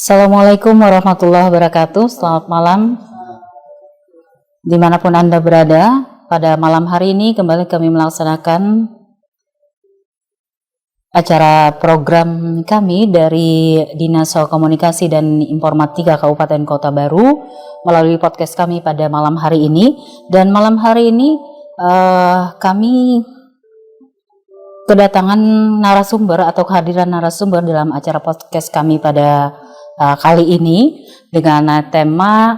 Assalamualaikum warahmatullahi wabarakatuh. Selamat malam dimanapun Anda berada. Pada malam hari ini kembali kami melaksanakan acara program kami dari Dinas Komunikasi dan Informatika Kabupaten Kota Baru melalui podcast kami pada malam hari ini. Dan malam hari ini kami kedatangan narasumber atau kehadiran narasumber dalam acara podcast kami pada kali ini dengan tema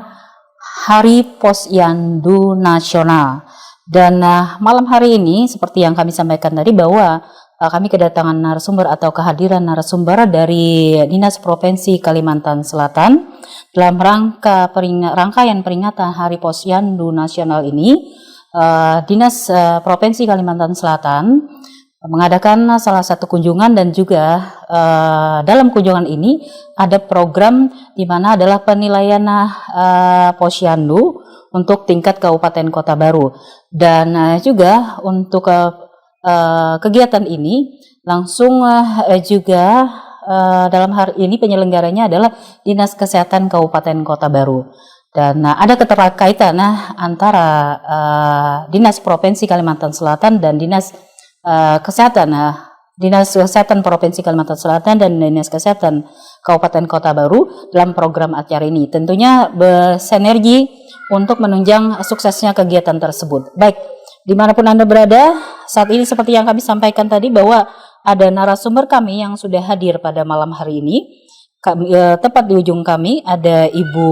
Hari Posyandu Nasional. Dan malam hari ini seperti yang kami sampaikan tadi bahwa kami kedatangan narasumber atau kehadiran narasumber dari Dinas Provinsi Kalimantan Selatan dalam rangkaian peringatan Hari Posyandu Nasional ini. Dinas Provinsi Kalimantan Selatan mengadakan salah satu kunjungan dan juga dalam kunjungan ini ada program di mana adalah penilaian posyandu untuk tingkat Kabupaten Kota Baru. Dan juga untuk kegiatan ini langsung juga dalam hari ini penyelenggaranya adalah Dinas Kesehatan Kabupaten Kota Baru. Dan ada keterkaitan antara Dinas Provinsi Kalimantan Selatan dan Dinas Kesehatan Provinsi Kalimantan Selatan dan Dinas Kesehatan Kabupaten Kota Baru dalam program acara ini. Tentunya bersinergi untuk menunjang suksesnya kegiatan tersebut. Baik, dimanapun Anda berada, saat ini seperti yang kami sampaikan tadi bahwa ada narasumber kami yang sudah hadir pada malam hari ini. Tepat di ujung kami ada Ibu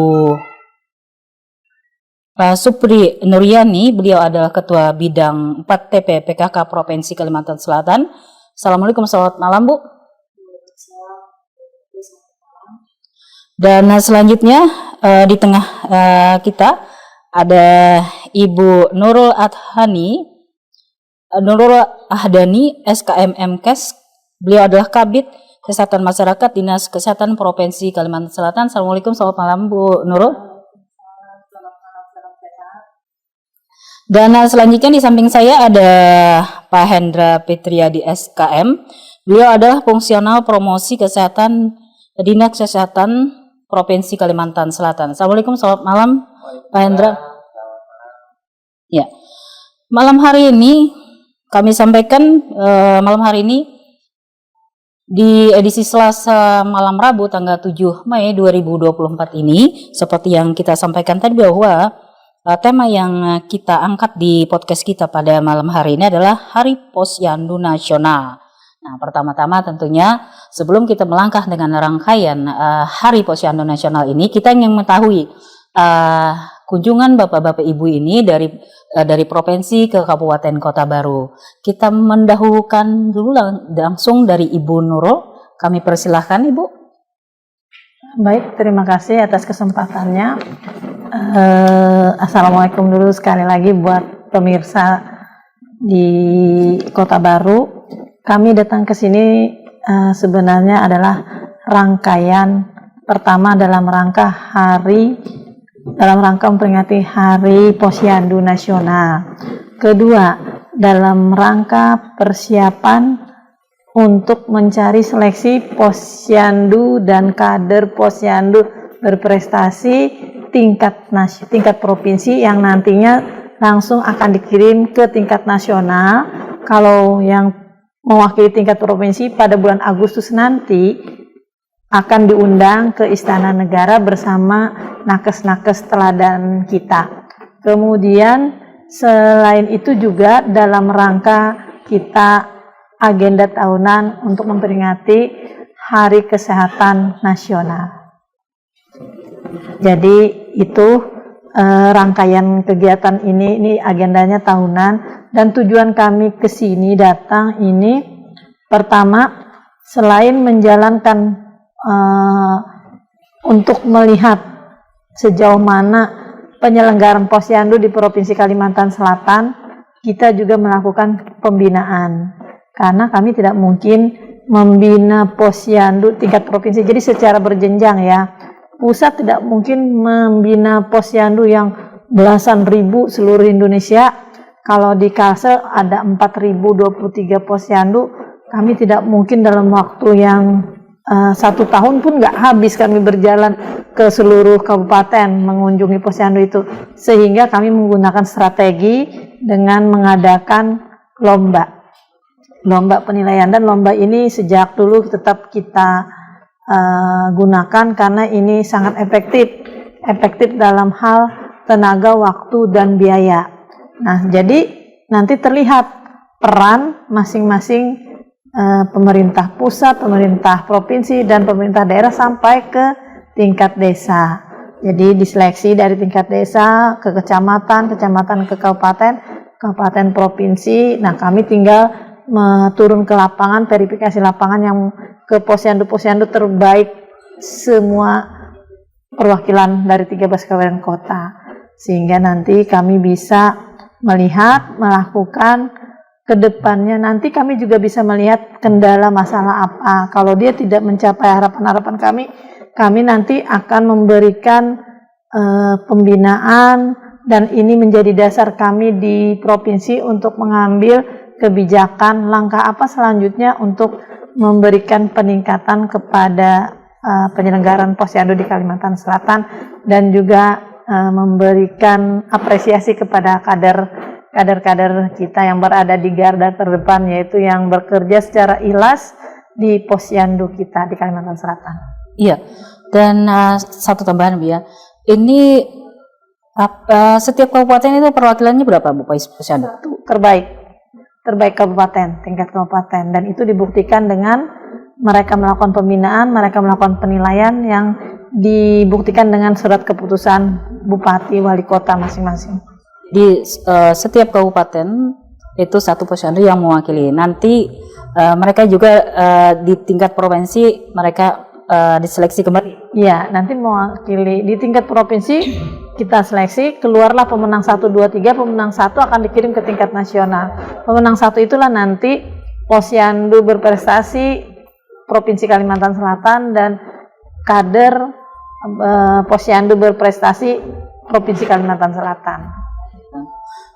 Pak Supri Nuryani, beliau adalah Ketua Bidang 4TP PKK Provinsi Kalimantan Selatan. Assalamualaikum, selamat malam Bu. Dan selanjutnya di tengah kita ada Ibu Nurul Ahdani, SKM MKes. Beliau adalah Kabid Kesehatan Masyarakat Dinas Kesehatan Provinsi Kalimantan Selatan. Assalamualaikum, selamat malam Bu Nurul. Dan selanjutnya di samping saya ada Pak Hendra Fitriadi SKM. Beliau adalah fungsional promosi kesehatan Dinas Kesehatan Provinsi Kalimantan Selatan. Assalamualaikum, selamat malam Pak Hendra. Ya, malam hari ini kami sampaikan malam hari ini di edisi Selasa malam Rabu tanggal 7 Mei 2024 ini seperti yang kita sampaikan tadi bahwa tema yang kita angkat di podcast kita pada malam hari ini adalah Hari Posyandu Nasional. Nah, pertama-tama tentunya sebelum kita melangkah dengan rangkaian Hari Posyandu Nasional ini, kita ingin mengetahui kunjungan Bapak-Bapak Ibu ini dari provinsi ke Kabupaten Kota Baru. Kita mendahulukan dulu langsung dari Ibu Nurul. Kami persilahkan Ibu. Baik, terima kasih atas kesempatannya. Assalamualaikum dulu sekali lagi buat pemirsa di Kota Baru. Kami datang ke sini sebenarnya adalah rangkaian pertama dalam rangka memperingati Hari Posyandu Nasional. Kedua, dalam rangka persiapan untuk mencari seleksi posyandu dan kader posyandu berprestasi tingkat provinsi yang nantinya langsung akan dikirim ke tingkat nasional. Kalau yang mewakili tingkat provinsi pada bulan Agustus nanti akan diundang ke Istana Negara bersama nakes-nakes teladan kita. Kemudian selain itu juga dalam rangka kita agenda tahunan untuk memperingati Hari Kesehatan Nasional. Jadi itu rangkaian kegiatan ini agendanya tahunan, dan tujuan kami ke sini datang ini pertama selain menjalankan untuk melihat sejauh mana penyelenggaraan posyandu di Provinsi Kalimantan Selatan, kita juga melakukan pembinaan. Karena kami tidak mungkin membina posyandu tingkat provinsi, jadi secara berjenjang ya. Pusat tidak mungkin membina posyandu yang belasan ribu seluruh Indonesia. Kalau di Kalsel ada 4.023 posyandu, kami tidak mungkin dalam waktu yang 1 tahun pun nggak habis kami berjalan ke seluruh kabupaten mengunjungi posyandu itu, sehingga kami menggunakan strategi dengan mengadakan lomba penilaian, dan lomba ini sejak dulu tetap kita gunakan karena ini sangat efektif dalam hal tenaga, waktu, dan biaya. Nah, jadi nanti terlihat peran masing-masing pemerintah pusat, pemerintah provinsi, dan pemerintah daerah sampai ke tingkat desa. Jadi diseleksi dari tingkat desa ke kecamatan, kecamatan ke kabupaten, kabupaten provinsi. Nah, kami tinggal turun ke lapangan, verifikasi lapangan yang ke posyandu-posyandu terbaik semua perwakilan dari 13 kabupaten kota, sehingga nanti kami bisa melihat, melakukan ke depannya. Nanti kami juga bisa melihat kendala masalah apa. Kalau dia tidak mencapai harapan-harapan kami nanti akan memberikan pembinaan, dan ini menjadi dasar kami di provinsi untuk mengambil kebijakan langkah apa selanjutnya untuk memberikan peningkatan kepada penyelenggaraan posyandu di Kalimantan Selatan, dan juga memberikan apresiasi kepada kader-kader kita yang berada di garda terdepan, yaitu yang bekerja secara ikhlas di posyandu kita di Kalimantan Selatan. Iya, dan satu tambahan Bu ya, ini setiap kabupaten itu perwakilannya berapa Bu posyandu? Terbaik kabupaten, tingkat kabupaten, dan itu dibuktikan dengan mereka melakukan pembinaan, mereka melakukan penilaian yang dibuktikan dengan surat keputusan bupati, wali kota masing-masing. Di setiap kabupaten itu satu posyandu yang mewakili. Nanti mereka juga di tingkat provinsi mereka diseleksi kembali. Iya, nanti mewakili di tingkat provinsi, kita seleksi, keluarlah pemenang 1, 2, 3, pemenang 1 akan dikirim ke tingkat nasional. Pemenang 1 itulah nanti posyandu berprestasi Provinsi Kalimantan Selatan dan kader posyandu berprestasi Provinsi Kalimantan Selatan.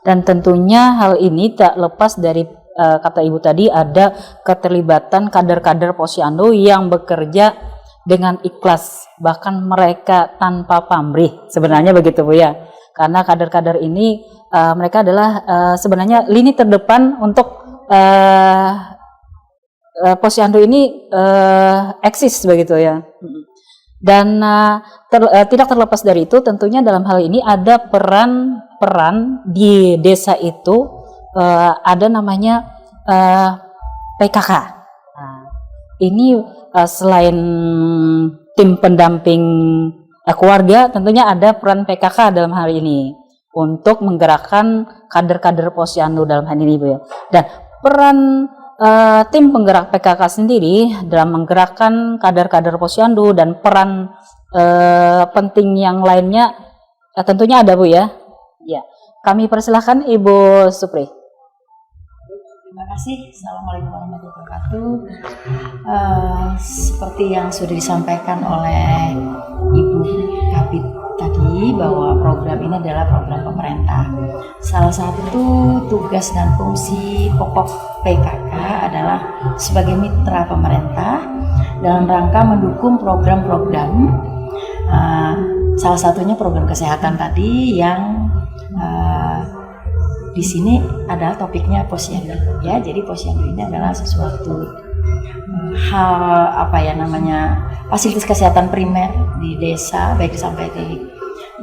Dan tentunya hal ini tak lepas dari kata Ibu tadi, ada keterlibatan kader-kader posyandu yang bekerja dengan ikhlas, bahkan mereka tanpa pamrih, sebenarnya begitu Bu ya. Karena kader-kader ini mereka adalah sebenarnya lini terdepan untuk posyandu ini eksis begitu ya. Dan tidak terlepas dari itu, tentunya dalam hal ini ada peran di desa itu, ada namanya PKK. Nah, ini selain tim pendamping keluarga, tentunya ada peran PKK dalam hal ini untuk menggerakkan kader-kader posyandu dalam hal ini Bu ya. Dan peran tim penggerak PKK sendiri dalam menggerakkan kader-kader posyandu dan peran penting yang lainnya tentunya ada Bu ya. Ya, kami persilahkan Ibu Supri. Terima kasih. Assalamualaikum warahmatullahi wabarakatuh. Seperti yang sudah disampaikan oleh Ibu Kabid tadi, bahwa program ini adalah program pemerintah. Salah satu tugas dan fungsi pokok PKK adalah sebagai mitra pemerintah dalam rangka mendukung program-program, salah satunya program kesehatan tadi yang di sini adalah topiknya posyandu ya. Jadi posyandu ini adalah sesuatu hal fasilitas kesehatan primer di desa, baik sampai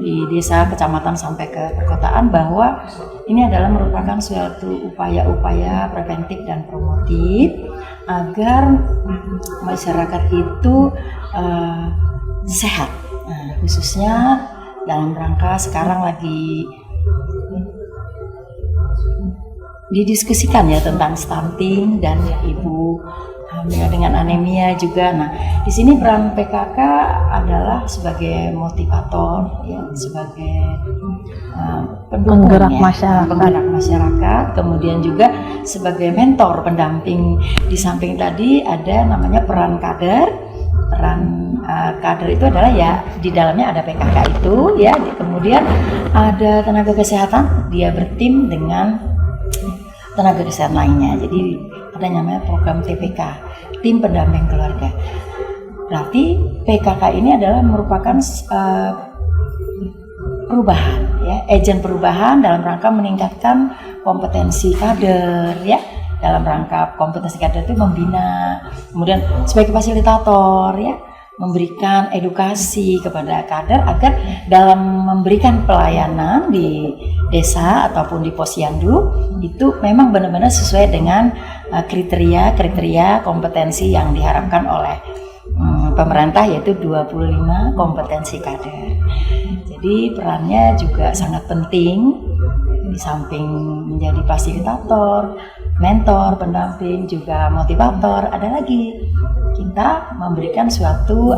di desa, kecamatan sampai ke perkotaan, bahwa ini adalah merupakan suatu upaya-upaya preventif dan promotif agar masyarakat itu sehat. Nah, khususnya dalam rangka sekarang lagi didiskusikan ya tentang stunting dan ibu hamil dengan anemia juga. Nah, di sini peran PKK adalah sebagai motivator, ya, sebagai pendukung, penggerak masyarakat, kemudian juga sebagai mentor, pendamping. Di samping tadi ada namanya peran kader. Kader itu adalah ya di dalamnya ada PKK itu ya, kemudian ada tenaga kesehatan, dia bertim dengan tenaga kesehatan lainnya. Jadi ada namanya program TPK, tim pendamping keluarga. Berarti PKK ini adalah merupakan perubahan, ya, agen perubahan dalam rangka meningkatkan kompetensi kader, ya. Dalam rangka kompetensi kader itu membina, kemudian sebagai fasilitator, ya, memberikan edukasi kepada kader agar dalam memberikan pelayanan di desa ataupun di posyandu itu memang benar-benar sesuai dengan kriteria kompetensi yang diharapkan oleh pemerintah, yaitu 25 kompetensi kader. Jadi perannya juga sangat penting, di samping menjadi fasilitator, mentor, pendamping, juga motivator. Ada lagi, kita memberikan suatu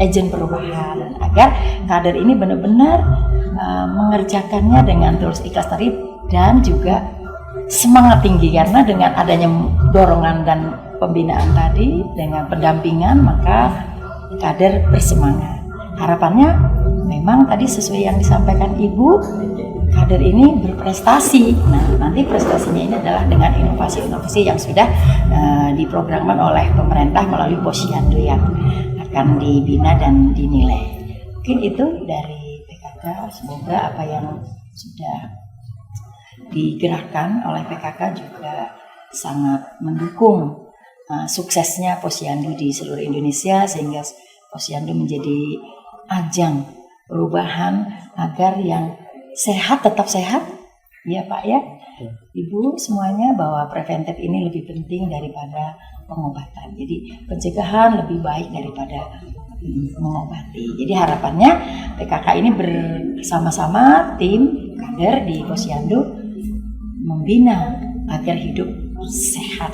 agen perubahan agar kader ini benar-benar mengerjakannya dengan tulus ikhlas tadi dan juga semangat tinggi, karena dengan adanya dorongan dan pembinaan tadi dengan pendampingan maka kader bersemangat. Harapannya memang tadi sesuai yang disampaikan Ibu, kader ini berprestasi. Nah, nanti prestasinya ini adalah dengan inovasi-inovasi yang sudah diprogramkan oleh pemerintah melalui posyandu yang akan dibina dan dinilai. Mungkin itu dari PKK. Semoga apa yang sudah digerakkan oleh PKK juga sangat mendukung suksesnya posyandu di seluruh Indonesia, sehingga posyandu menjadi ajang perubahan agar yang sehat tetap sehat, ya Pak ya, Ibu semuanya, bahwa preventif ini lebih penting daripada pengobatan. Jadi pencegahan lebih baik daripada mengobati. Jadi harapannya PKK ini bersama-sama tim kader di posyandu membina agar hidup sehat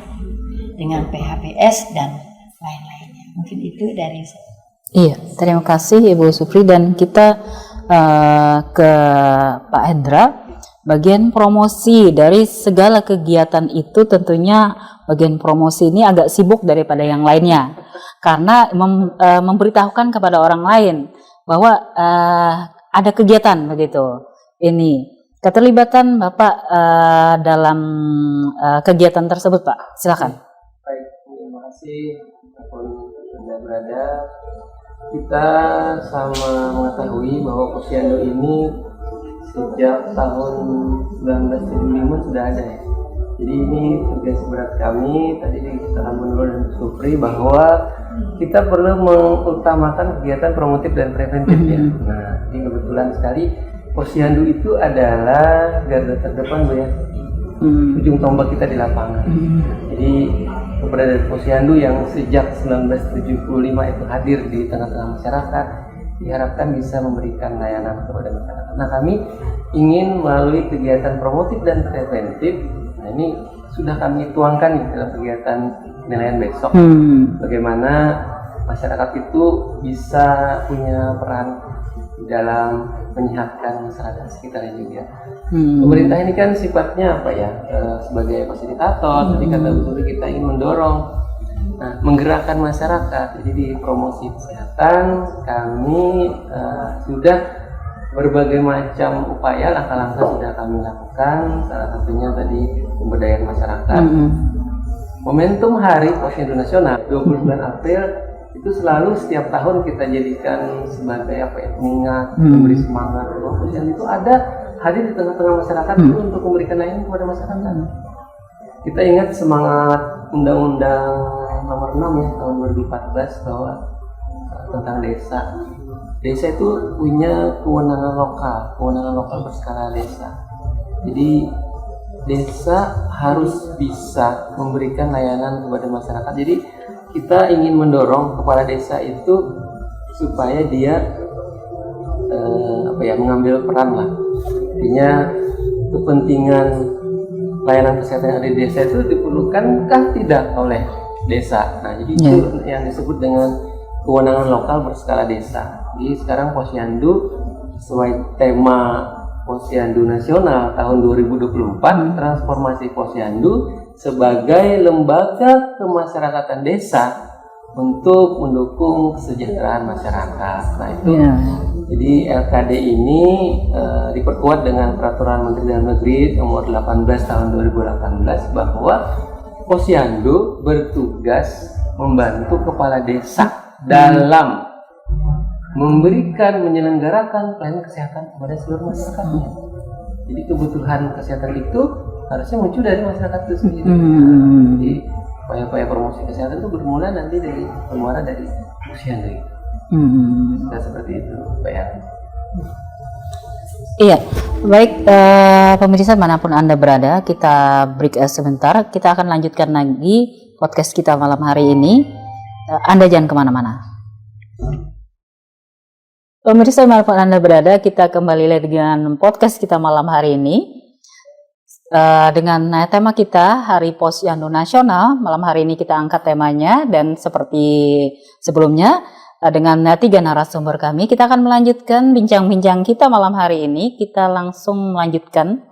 dengan PHBS dan lain-lainnya. Mungkin itu dari saya. Iya, terima kasih Ibu Supri, dan kita ke Pak Hendra. Bagian promosi dari segala kegiatan itu tentunya bagian promosi ini agak sibuk daripada yang lainnya, karena memberitahukan kepada orang lain bahwa ada kegiatan begitu. Ini keterlibatan Bapak dalam kegiatan tersebut, Pak. Silakan. Baik, terima kasih walaupun Anda berada. Kita sama mengetahui bahwa posyandu ini sejak tahun 1975 sudah ada ya. Jadi ini tugas berat kami. Tadi dikatakan menurut dan Supri bahwa kita perlu mengutamakan kegiatan promotif dan preventif ya. Nah, ini kebetulan sekali posyandu itu adalah garda terdepan ya. Ujung tombak kita di lapangan. Jadi kepada dari posyandu yang sejak 1975 itu hadir di tengah-tengah masyarakat, diharapkan bisa memberikan layanan kepada masyarakat. Nah, kami ingin melalui kegiatan promotif dan preventif, nah ini sudah kami tuangkan nih dalam kegiatan penilaian besok, bagaimana masyarakat itu bisa punya peran dalam menyehatkan masyarakat sekitarnya juga. Pemerintah ini kan sifatnya apa ya, sebagai fasilitator, tadi kata Bu Suri, kita ingin mendorong, menggerakkan masyarakat. Jadi di promosi kesehatan kami sudah berbagai macam upaya, langkah-langkah sudah kami lakukan. Salah satunya tadi pemberdayaan masyarakat. Momentum Hari Posyandu Nasional 29 April itu selalu setiap tahun kita jadikan sebagai apa ya, pengingat, memberi semangat bahwa posyandu itu ada hadir di tengah-tengah masyarakat itu untuk memberikan layanan kepada masyarakat. Kita ingat semangat Undang-Undang Nomor 6 ya tahun 2014 bahwa tentang desa. Desa itu punya kewenangan lokal berskala desa. Jadi desa harus bisa memberikan layanan kepada masyarakat. Jadi kita ingin mendorong kepala desa itu supaya dia mengambil peran lah. Artinya kepentingan layanan kesehatan yang ada di desa itu diperlukankah tidak oleh desa. Nah, jadi itu yang disebut dengan kewenangan lokal berskala desa. Jadi sekarang posyandu sesuai tema Posyandu Nasional tahun 2024, transformasi posyandu sebagai lembaga kemasyarakatan desa untuk mendukung kesejahteraan masyarakat. Nah itu, jadi LKD ini diperkuat dengan Peraturan Menteri Dalam Negeri Nomor 18 tahun 2018 bahwa posyandu bertugas membantu kepala desa dalam menyelenggarakan pelayanan kesehatan kepada seluruh masyarakatnya. Jadi kebutuhan kesehatan itu harusnya muncul dari masyarakat itu sendiri. Jadi upaya-upaya promosi kesehatan itu bermula nanti dari pengeluaran dari posyandu. Nah, seperti itu, Pak ya. Iya, baik pemirsa manapun Anda berada, kita break sebentar. Kita akan lanjutkan lagi podcast kita malam hari ini. Anda jangan kemana-mana. Pemirsa manapun Anda berada, kita kembali lagi dengan podcast kita malam hari ini. Dengan tema kita Hari Posyandu Nasional. Malam hari ini kita angkat temanya, dan seperti sebelumnya dengan 3 narasumber kami, kita akan melanjutkan bincang-bincang kita malam hari ini. Kita langsung melanjutkan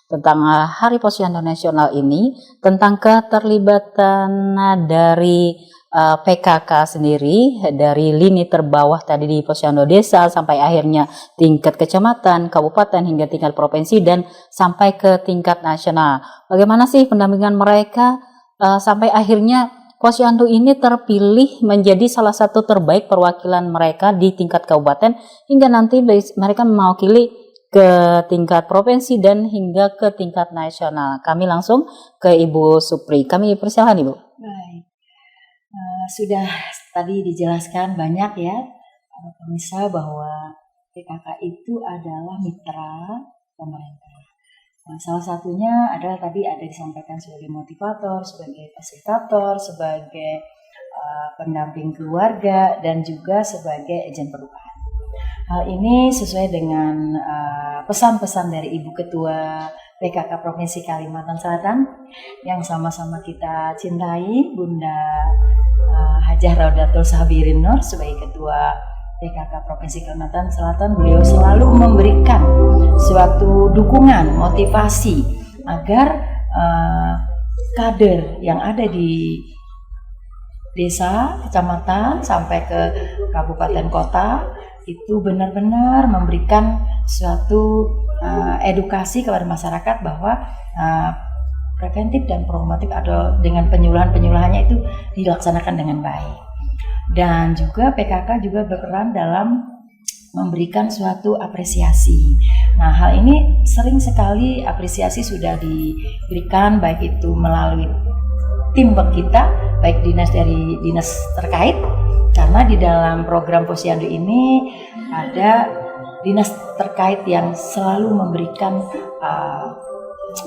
tentang Hari Posyandu Nasional ini, tentang keterlibatan dari PKK sendiri, dari lini terbawah tadi di posyandu desa sampai akhirnya tingkat kecamatan, kabupaten hingga tingkat provinsi dan sampai ke tingkat nasional. Bagaimana sih pendampingan mereka sampai akhirnya posyandu ini terpilih menjadi salah satu terbaik perwakilan mereka di tingkat kabupaten hingga nanti mereka mewakili ke tingkat provinsi dan hingga ke tingkat nasional. Kami langsung ke Ibu Supri. Kami persilakan Ibu. Baik. Sudah tadi dijelaskan banyak ya pemirsa bahwa PKK itu adalah mitra pemerintah. Salah satunya adalah tadi ada disampaikan sebagai motivator, sebagai fasilitator, sebagai pendamping keluarga, dan juga sebagai agen perubahan. Hal ini sesuai dengan pesan-pesan dari Ibu Ketua PKK Provinsi Kalimantan Selatan yang sama-sama kita cintai, Bunda Hajah Raudatul Sabirin Nur sebagai Ketua PKK Provinsi Kalimantan Selatan. Beliau selalu memberikan suatu dukungan, motivasi agar kader yang ada di desa, kecamatan, sampai ke kabupaten kota itu benar-benar memberikan suatu edukasi kepada masyarakat bahwa preventif dan promotif atau dengan penyuluhan-penyuluhannya itu dilaksanakan dengan baik. Dan juga PKK juga berperan dalam memberikan suatu apresiasi. Nah, hal ini sering sekali apresiasi sudah diberikan baik itu melalui tim kita, baik dinas dari dinas terkait, karena di dalam program Posyandu ini ada dinas terkait yang selalu memberikan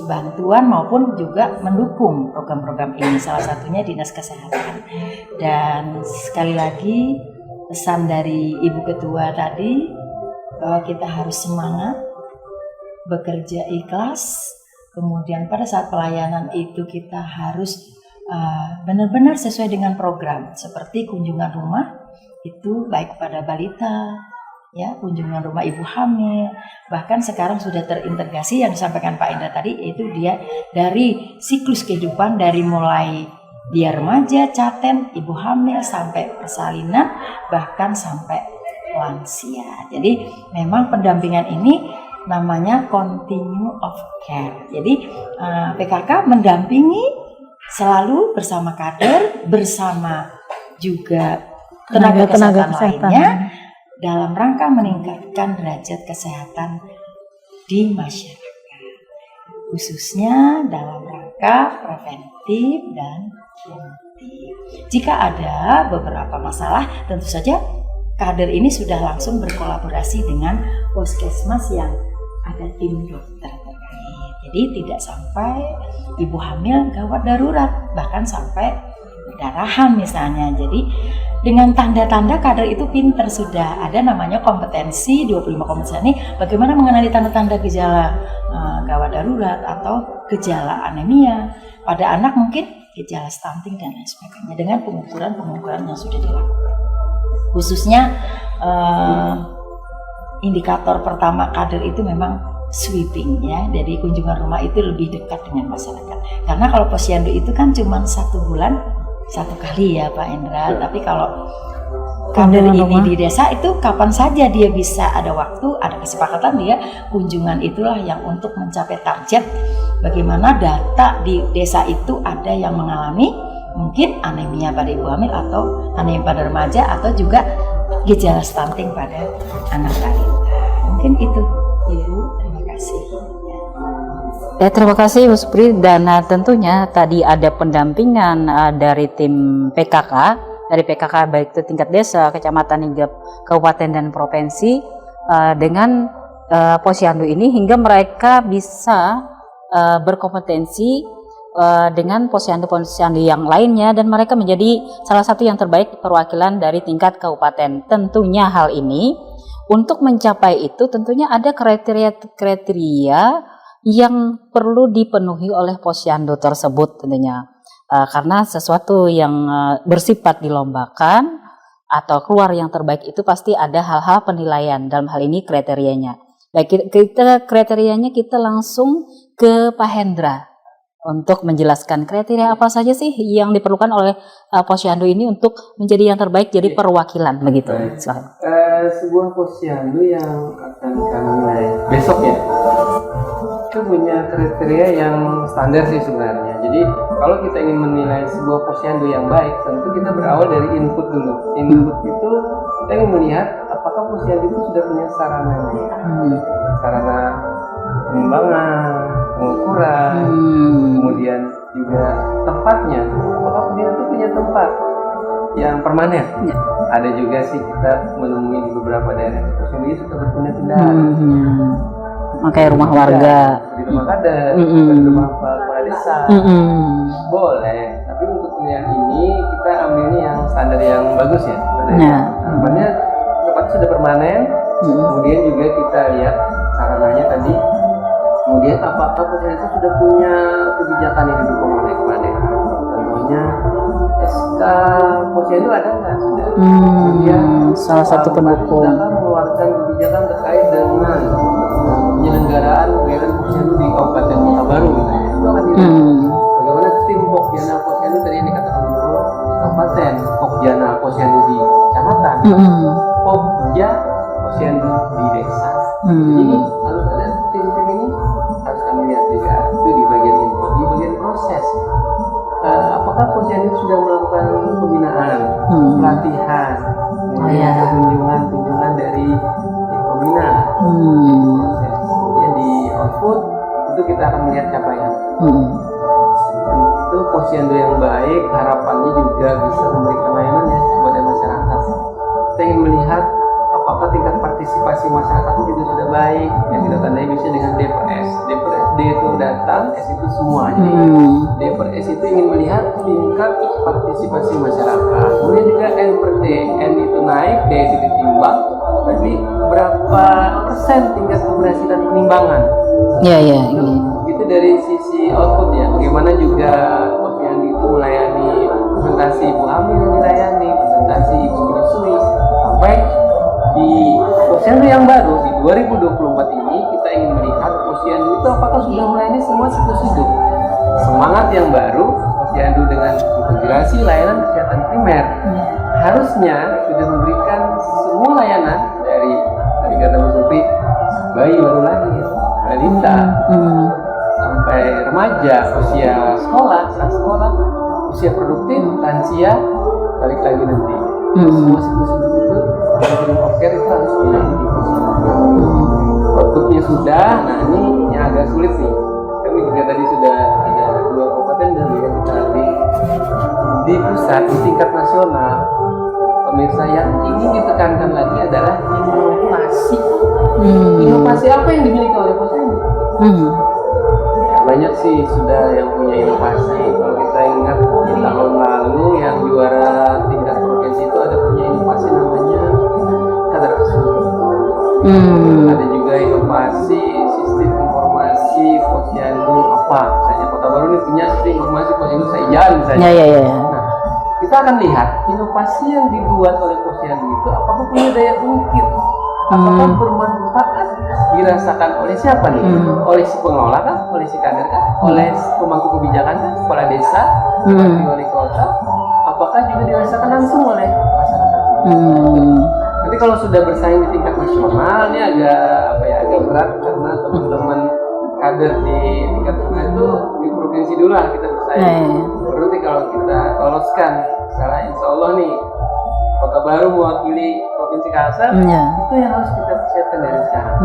bantuan maupun juga mendukung program-program ini, salah satunya Dinas Kesehatan. Dan sekali lagi pesan dari Ibu Ketua tadi bahwa kita harus semangat, bekerja ikhlas, kemudian pada saat pelayanan itu kita harus benar-benar sesuai dengan program, seperti kunjungan rumah itu baik pada balita, ya, kunjungan rumah ibu hamil, bahkan sekarang sudah terintegrasi yang disampaikan Pak Indra tadi, yaitu dia dari siklus kehidupan dari mulai dia remaja, caten, ibu hamil sampai persalinan, bahkan sampai lansia. Jadi memang pendampingan ini namanya continue of care. Jadi PKK mendampingi selalu bersama kader, bersama juga tenaga kesehatan lainnya, dalam rangka meningkatkan derajat kesehatan di masyarakat, khususnya dalam rangka preventif dan preventif. Jika ada beberapa masalah, tentu saja kader ini sudah langsung berkolaborasi dengan puskesmas yang ada tim dokter terkait. Jadi tidak sampai ibu hamil gawat darurat, bahkan sampai perdarahan misalnya. Jadi dengan tanda-tanda kader itu pinter, sudah ada namanya kompetensi 25 kompetensi ini, bagaimana mengenali tanda-tanda gejala gawat darurat atau gejala anemia pada anak, mungkin gejala stunting dan lain sebagainya, dengan pengukuran yang sudah dilakukan. Khususnya indikator pertama kader itu memang sweeping, ya, dari kunjungan rumah itu lebih dekat dengan masyarakat. Karena kalau posyandu itu kan cuma 1 bulan 1 kali ya Pak Indra, tapi kalau kader ini di desa itu kapan saja dia bisa ada waktu, ada kesepakatan, dia kunjungan itulah yang untuk mencapai target bagaimana data di desa itu ada yang mengalami mungkin anemia pada ibu hamil atau anemia pada remaja atau juga gejala stunting pada anak balita. Mungkin itu Ibu, terima kasih. Ya, terima kasih Bu Supri, dan tentunya tadi ada pendampingan dari tim PKK, dari PKK baik itu tingkat desa, kecamatan hingga kabupaten dan provinsi dengan Posyandu ini hingga mereka bisa berkompetensi dengan posyandu-posyandu yang lainnya dan mereka menjadi salah satu yang terbaik perwakilan dari tingkat kabupaten. Tentunya hal ini untuk mencapai itu tentunya ada kriteria yang perlu dipenuhi oleh posyandu tersebut tentunya. Karena sesuatu yang bersifat dilombakan atau keluar yang terbaik itu pasti ada hal-hal penilaian, dalam hal ini kriterianya. Baik, kriterianya kita langsung ke Pak Hendra untuk menjelaskan kriteria apa saja sih yang diperlukan oleh posyandu ini untuk menjadi yang terbaik, jadi perwakilan begitu. Sebuah posyandu yang akan kami nilai besok ya, itu punya kriteria yang standar sih sebenarnya. Jadi kalau kita ingin menilai sebuah posyandu yang baik, tentu kita berawal dari input dulu. Input itu kita ingin melihat apakah posyandu itu sudah punya sarananya, sarana penimbangan, pengukuran, kemudian juga tempatnya. Apakah posyandu itu punya tempat yang permanen? Ada juga sih kita menemui di beberapa daerah posyandu sudah berpindah-pindah. Kayak rumah warga, di rumah kader, di rumah kepala desa, boleh. Tapi untuk pilihan ini kita ambilnya yang standar yang bagus ya. Harapannya tempat sudah permanen. Kemudian juga kita lihat sarananya tadi. Kemudian apakah posyandu itu sudah punya kebijakan yang didukung oleh kepala daerah? Contohnya SK posyandu ada nggak sudah? Kemudian salah satu pendukung mengeluarkan kebijakan terkait dengan penyelenggaraan kegiatan posyandu di Kabupaten Kota Baru misalnya. Itu akan dilihat. Bagaimana tim Pokjana Posyandu tadi yang dikatakan dulu di kabupaten, Pokjana Posyandu di kecamatan, Pokja Posyandu di desa. Jadi harus ada tim-tim ini harus kami lihat juga itu di bagian info, di bagian proses. Apakah posyandu sudah melakukan pembinaan, pelatihan, kunjungan dari pembina, kemudian di output itu kita akan melihat capaian. Tentu posyandu yang baik harapannya juga bisa memberikan layanan ya kepada masyarakat. Kita ingin melihat apakah tingkat partisipasi masyarakatnya juga sudah baik, yang kita tandai misalnya dengan D/S. D itu datang, S itu semua. Jadi D/S itu ingin melihat tingkat partisipasi masyarakat. Kemudian juga N/D, N itu naik, D itu ditimbang. Berarti berapa persen tingkat keberhasilan penimbangan? Itu dari sisi output ya. Bagaimana juga posyandu itu melayani presentasi ibu hamil yang dilayani, presentasi ibu menyusui, sampai di posyandu yang baru di 2024 ini kita ingin melihat posyandu itu apakah sudah melayani semua siklus hidup. Semangat yang baru posyandu dengan integrasi layanan kesehatan primer harusnya sudah memberikan semua layanan dari kata Bu Supri, bayi baru lahir, balita, sampai remaja, usia sekolah, prasekolah, usia produktif, lansia, balik lagi nanti. Semua siklus hidup itu program of care itu harus dilayani di posyandu. Outputnya sudah, nah ini yang agak sulit nih. Kami juga tadi sudah ada 2 kabupaten dan ya kita di pusat, di tingkat nasional. Pemirsa, yang ingin ditekankan lagi adalah inovasi. Inovasi apa yang dimiliki oleh posyandu? Banyak sih sudah yang punya inovasi. Kalau kita ingat di tahun lalu yang juara tingkat provinsi itu ada punya inovasi namanya kader asuh. Ada juga inovasi sistem informasi posyandu apa? Misalnya Kota Baru ini punya sistem informasi posyandu Saijan misalnya. Nah, kita akan lihat inovasi yang dibuat oleh posyandu itu apakah punya daya ungkit, apakah bermanfaat dirasakan oleh siapa nih? Oleh si pengelola kah? Oleh si kader kah? Oleh pemangku kebijakan kah? Kepala desa? Bupati wali kota? Apakah juga dirasakan langsung oleh masyarakat? Nanti kalau sudah bersaing di tingkat nasional ini agak berat karena teman-teman kader di tingkat nasional itu di provinsi dulu lah kita bersaing. Baru nanti kalau kita loloskan, misalnya insya Allah nih Kota Baru mewakili Provinsi Kalsel, itu yang harus kita persiapkan dari sekarang.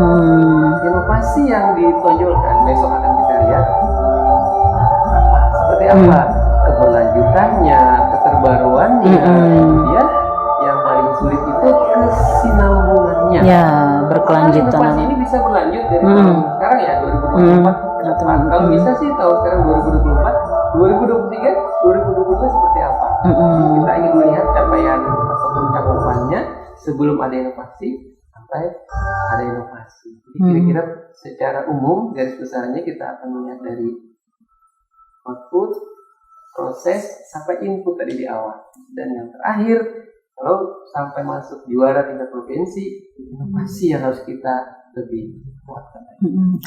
Inovasi yang ditonjolkan besok akan kita lihat seperti apa keberlanjutannya, keterbaruannya, kemudian yang paling sulit itu kesinambungannya. Ya, berkelanjutan. Inovasi ini bisa berlanjut dari tahun sekarang ya 2024 ke depan. Kalau bisa sih tahun sekarang 2024, 2023, 2022 seperti apa? Kita ingin melihat capaian ataupun cakupannya sebelum ada inovasi sampai ada inovasi. Jadi kira-kira secara umum garis besarnya kita akan melihat dari output, proses sampai input tadi di awal. Dan yang terakhir, kalau sampai masuk juara tingkat provinsi, inovasi yang harus kita lebih kuatkan.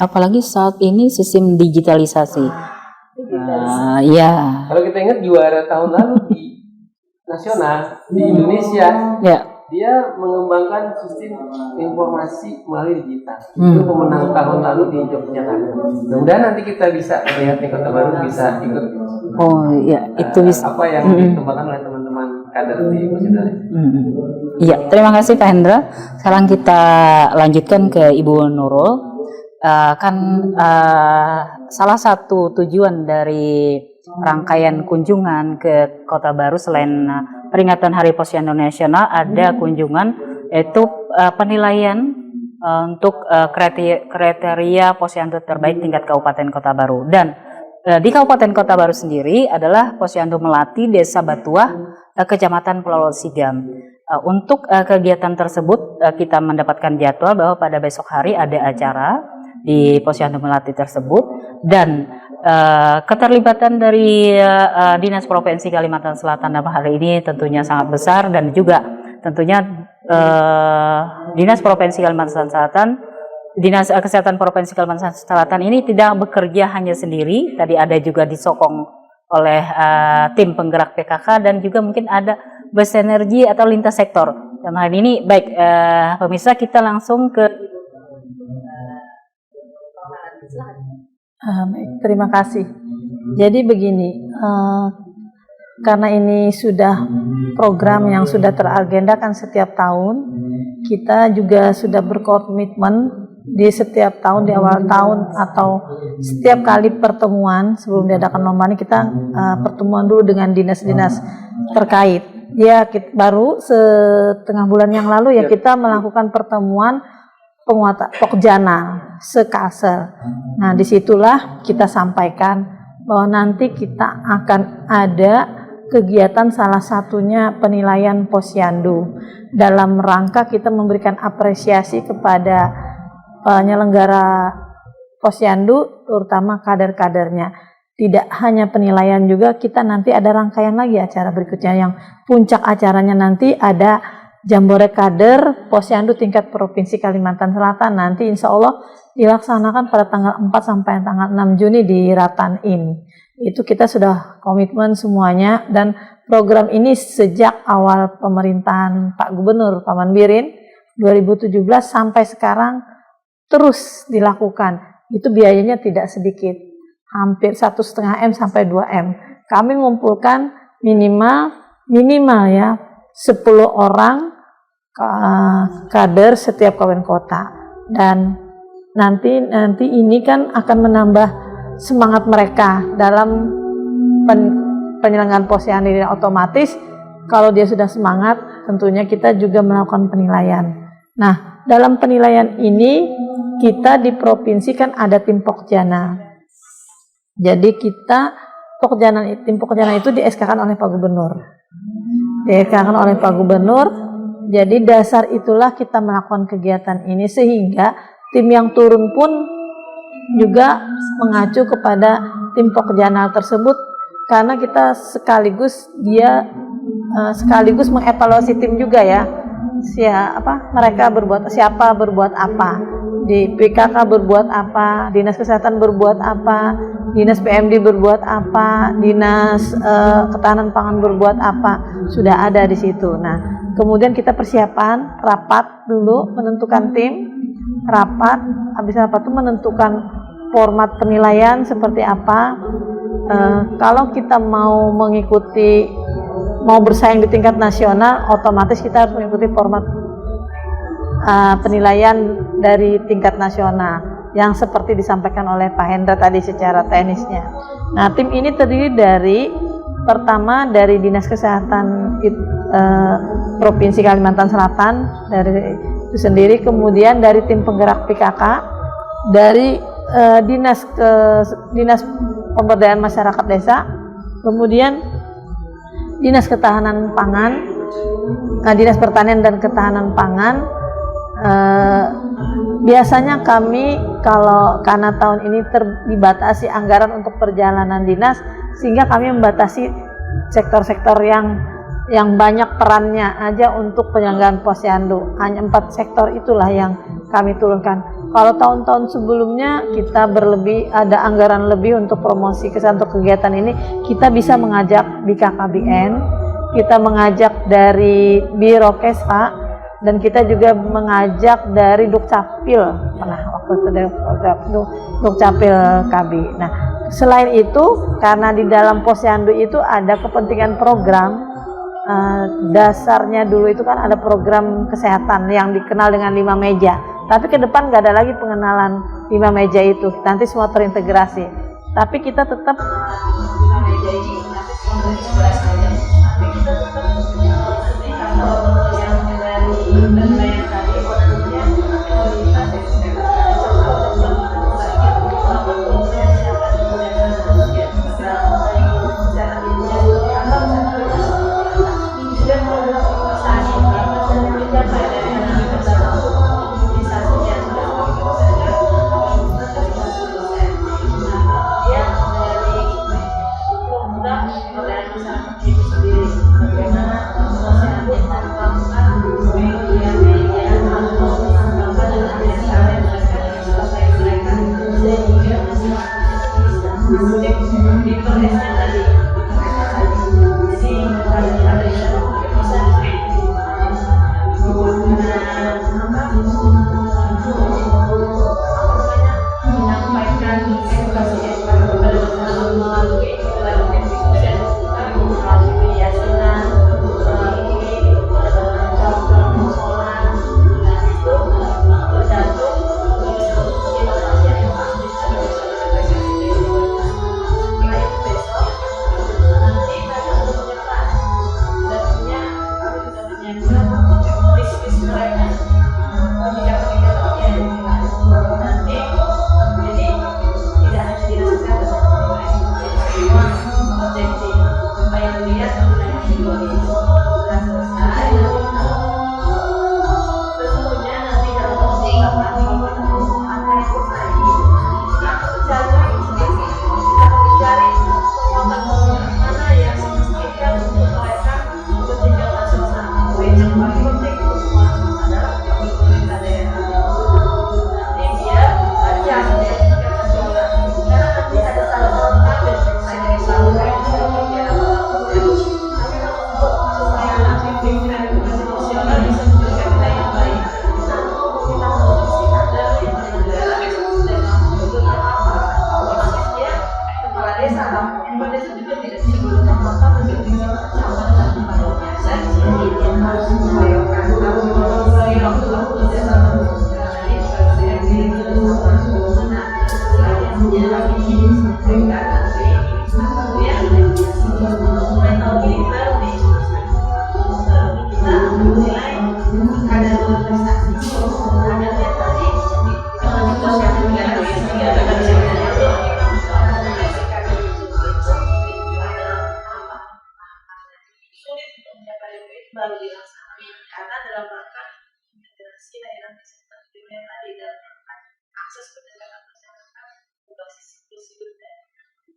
Apalagi saat ini sistem digitalisasi. Ya. Kalau kita ingat juara tahun lalu di nasional di Indonesia, dia mengembangkan sistem informasi melalui digital. Itu pemenang tahun lalu di Yogyakarta. Mudah-mudahan nanti kita bisa melihat di Kota Baru bisa ikut. Oh iya, itu bisa. Apa yang dikembangkan oleh teman-teman kader di Posyandu. Iya, terima kasih Pak Hendra. Sekarang kita lanjutkan ke Ibu Nurul. Salah satu tujuan dari rangkaian kunjungan ke Kota Baru selain peringatan Hari Posyandu Nasional ada kunjungan yaitu penilaian untuk kriteria Posyandu terbaik tingkat Kabupaten Kota Baru. Dan di Kabupaten Kota Baru sendiri adalah Posyandu Melati Desa Batuah, Kecamatan Pulau Sigam. Untuk kegiatan tersebut kita mendapatkan jadwal bahwa pada besok hari ada acara di Posyandu Melati tersebut, dan keterlibatan dari Dinas Provinsi Kalimantan Selatan dalam hal ini tentunya sangat besar, dan juga tentunya Dinas Provinsi Kalimantan Selatan, Dinas Kesehatan Provinsi Kalimantan Selatan ini tidak bekerja hanya sendiri, tadi ada juga disokong oleh tim penggerak PKK dan juga mungkin ada bersinergi atau lintas sektor. Dalam hal ini baik pemirsa, kita langsung ke baik, terima kasih. Jadi begini, karena ini sudah program yang sudah teragendakan setiap tahun, kita juga sudah berkomitmen di setiap tahun, di awal tahun atau setiap kali pertemuan sebelum diadakan lomba ini kita pertemuan dulu dengan dinas-dinas terkait. Ya, baru setengah bulan yang lalu ya kita melakukan pertemuan penguatan Pokjana se-Kalsel. Nah, disitulah kita sampaikan bahwa nanti kita akan ada kegiatan salah satunya penilaian Posyandu dalam rangka kita memberikan apresiasi kepada penyelenggara Posyandu, terutama kader-kadernya. Tidak hanya penilaian, juga kita nanti ada rangkaian lagi acara berikutnya, yang puncak acaranya nanti ada Jambore Kader Posyandu tingkat Provinsi Kalimantan Selatan, nanti insya Allah dilaksanakan pada tanggal 4 sampai tanggal 6 Juni di Ratan Inn. Itu kita sudah komitmen semuanya, dan program ini sejak awal pemerintahan Pak Gubernur Paman Birin 2017 sampai sekarang terus dilakukan. Itu biayanya tidak sedikit, hampir 1,5 M sampai 2 M. Kami mengumpulkan minimal ya 10 orang kader setiap kabupaten kota, dan nanti ini kan akan menambah semangat mereka dalam penyelenggaraan Posyandu. Otomatis kalau dia sudah semangat, tentunya kita juga melakukan penilaian. Nah, dalam penilaian ini kita di provinsi kan ada tim Pokjana. Jadi kita tim Pokjana itu di SK-kan oleh Pak Gubernur. Di-SK-kan oleh Pak Gubernur. Jadi dasar itulah kita melakukan kegiatan ini, sehingga tim yang turun pun juga mengacu kepada tim Pokjana tersebut, karena kita sekaligus mengevaluasi tim juga ya. Mereka siapa berbuat apa, di PKK berbuat apa, Dinas Kesehatan berbuat apa, Dinas PMD berbuat apa, Dinas Ketahanan Pangan berbuat apa, sudah ada di situ. Nah, kemudian kita persiapan rapat dulu, menentukan tim, habis rapat itu menentukan format penilaian seperti apa, kalau kita mau bersaing di tingkat nasional, otomatis kita harus mengikuti format penilaian dari tingkat nasional yang seperti disampaikan oleh Pak Hendra tadi secara teknisnya. Nah, tim ini terdiri dari pertama dari Dinas Kesehatan Provinsi Kalimantan Selatan dari itu sendiri, kemudian dari tim penggerak PKK, dari Dinas Pemberdayaan Masyarakat Desa, kemudian Dinas Ketahanan Pangan, Dinas Pertanian dan Ketahanan Pangan. Biasanya kami karena tahun ini dibatasi anggaran untuk perjalanan dinas, sehingga kami membatasi sektor-sektor yang banyak perannya aja untuk penyelenggaraan posyandu. Hanya 4 sektor itulah yang kami turunkan. Kalau tahun-tahun sebelumnya kita ada anggaran lebih untuk promosi untuk kegiatan ini, kita bisa mengajak di KKBN, kita mengajak dari Biro Kespa, dan kita juga mengajak dari Dukcapil, waktu itu dari Dukcapil KB. Nah, selain itu, karena di dalam posyandu itu ada kepentingan program, dasarnya dulu itu kan ada program kesehatan yang dikenal dengan 5 meja. Tapi ke depan nggak ada lagi pengenalan 5 meja itu, nanti semua terintegrasi. Tapi kita tetap 5 meja ini nanti semua terintegrasi. Tapi kita tetap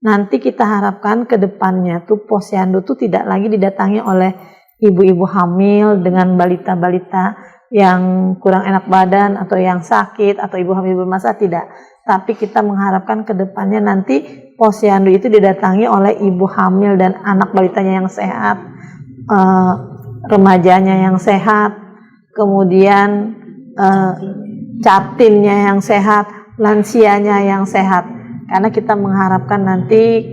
nanti kita harapkan ke depannya tuh posyandu tuh tidak lagi didatangi oleh ibu-ibu hamil dengan balita-balita yang kurang enak badan atau yang sakit atau ibu hamil bermasa, tidak. Tapi kita mengharapkan ke depannya nanti posyandu itu didatangi oleh ibu hamil dan anak balitanya yang sehat, remajanya yang sehat, kemudian catinnya yang sehat, lansianya yang sehat. karena kita mengharapkan nanti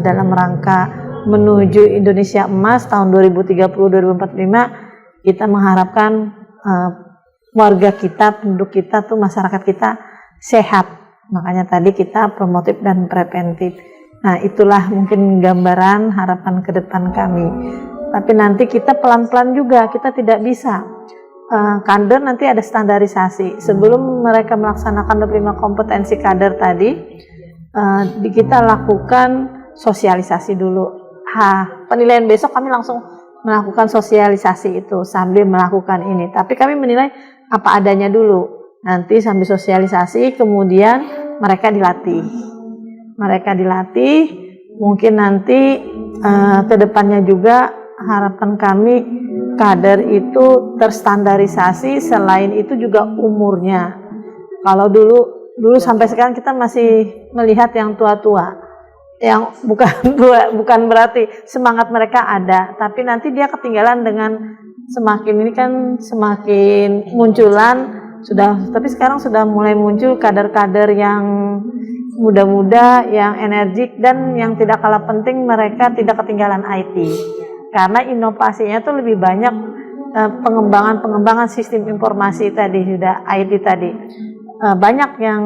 dalam rangka menuju Indonesia Emas tahun 2030-2045 kita mengharapkan warga kita, penduduk kita tuh, masyarakat kita sehat. Makanya tadi kita promotif dan preventif. Nah, itulah mungkin gambaran harapan ke depan kami. Tapi nanti kita pelan-pelan juga, kita tidak bisa. Kader nanti ada standarisasi. Sebelum mereka melaksanakan 25 kompetensi kader tadi, kita lakukan sosialisasi dulu. Penilaian besok kami langsung melakukan sosialisasi itu sambil melakukan ini. Tapi kami menilai apa adanya dulu. Nanti sambil sosialisasi, kemudian mereka dilatih. Mungkin nanti ke depannya juga harapan kami kader itu terstandarisasi, selain itu juga umurnya. Kalau dulu sampai sekarang kita masih melihat yang tua-tua, yang bukan berarti semangat mereka ada, tapi nanti dia ketinggalan dengan semakin munculan sudah, tapi sekarang sudah mulai muncul kader-kader yang muda-muda, yang energik, dan yang tidak kalah penting mereka tidak ketinggalan IT. Karena inovasinya itu lebih banyak pengembangan sistem informasi tadi, sudah IT tadi. Banyak yang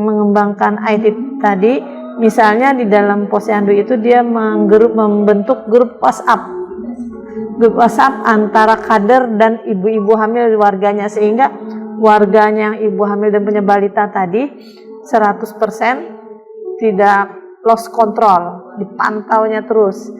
mengembangkan IT tadi, misalnya di dalam Posyandu itu dia membentuk grup WhatsApp antara kader dan ibu-ibu hamil warganya, sehingga warganya yang ibu hamil dan punya balita tadi 100% tidak lost control, dipantaunya terus.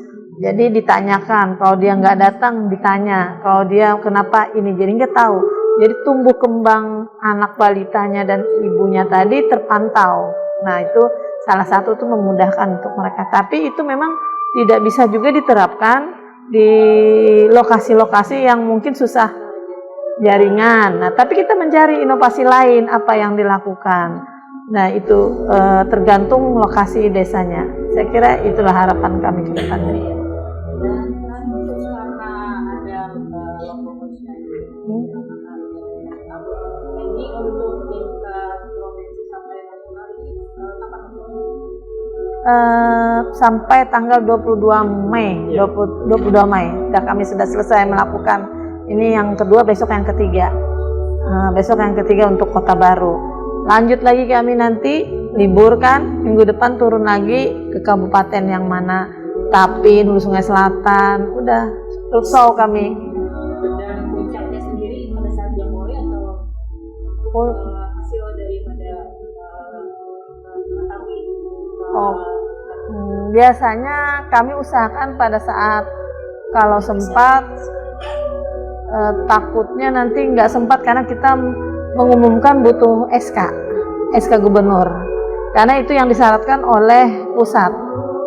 Jadi ditanyakan, kalau dia nggak datang ditanya, kalau dia kenapa ini, jadi nggak tahu. Jadi tumbuh kembang anak balitanya dan ibunya tadi terpantau. Nah, itu salah satu tuh memudahkan untuk mereka. Tapi itu memang tidak bisa juga diterapkan di lokasi-lokasi yang mungkin susah jaringan. Nah, tapi kita mencari inovasi lain apa yang dilakukan. Nah, itu tergantung lokasi desanya. Saya kira itulah harapan kami ke depannya. Sampai tanggal 22 Mei, dan kami sudah selesai melakukan ini yang kedua, besok yang ketiga. Besok yang ketiga untuk Kota Baru. Lanjut lagi kami nanti liburkan, minggu depan turun lagi ke kabupaten yang mana, Tapin, Hulu Sungai Selatan, udah selesai kami. Dan puncaknya sendiri pada saat Jamboree atau hasil daripada biasanya kami usahakan pada saat kalau sempat, takutnya nanti nggak sempat karena kita mengumumkan butuh SK gubernur, karena itu yang disyaratkan oleh pusat,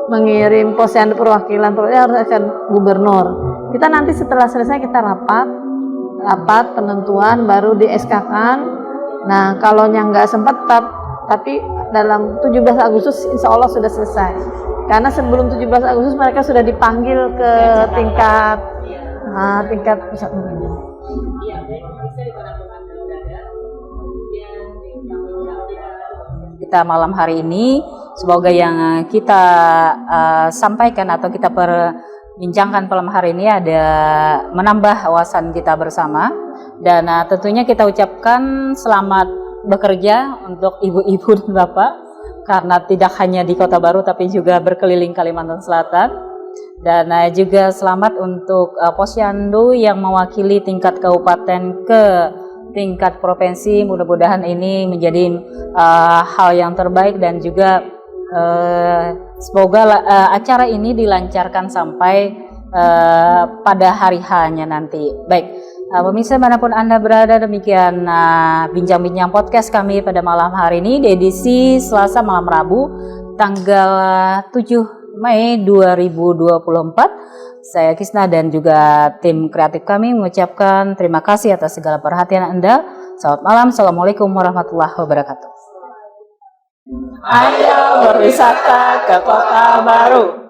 mengirim Posyandu perwakilan harus SK gubernur. Kita nanti setelah selesai kita rapat penentuan baru di SK-kan. Nah, kalau yang nggak sempat tapi dalam 17 Agustus insya Allah sudah selesai. Karena sebelum 17 Agustus mereka sudah dipanggil ke tingkat pusat. Kita malam hari ini, semoga yang kita sampaikan atau kita perbincangkan malam hari ini ada menambah wawasan kita bersama, dan tentunya kita ucapkan selamat bekerja untuk ibu-ibu dan bapak, karena tidak hanya di Kota Baru tapi juga berkeliling Kalimantan Selatan. Dan juga selamat untuk Posyandu yang mewakili tingkat kabupaten ke tingkat provinsi. Mudah-mudahan ini menjadi hal yang terbaik, dan juga semoga acara ini dilancarkan sampai pada hari H-nya nanti. Baik, pemirsa manapun Anda berada, demikian bincang-bincang podcast kami pada malam hari ini di edisi Selasa malam Rabu tanggal 7 Mei 2024. Saya Kisna dan juga tim kreatif kami mengucapkan terima kasih atas segala perhatian Anda. Selamat malam. Assalamualaikum warahmatullahi wabarakatuh. Ayo berwisata ke Kota Baru.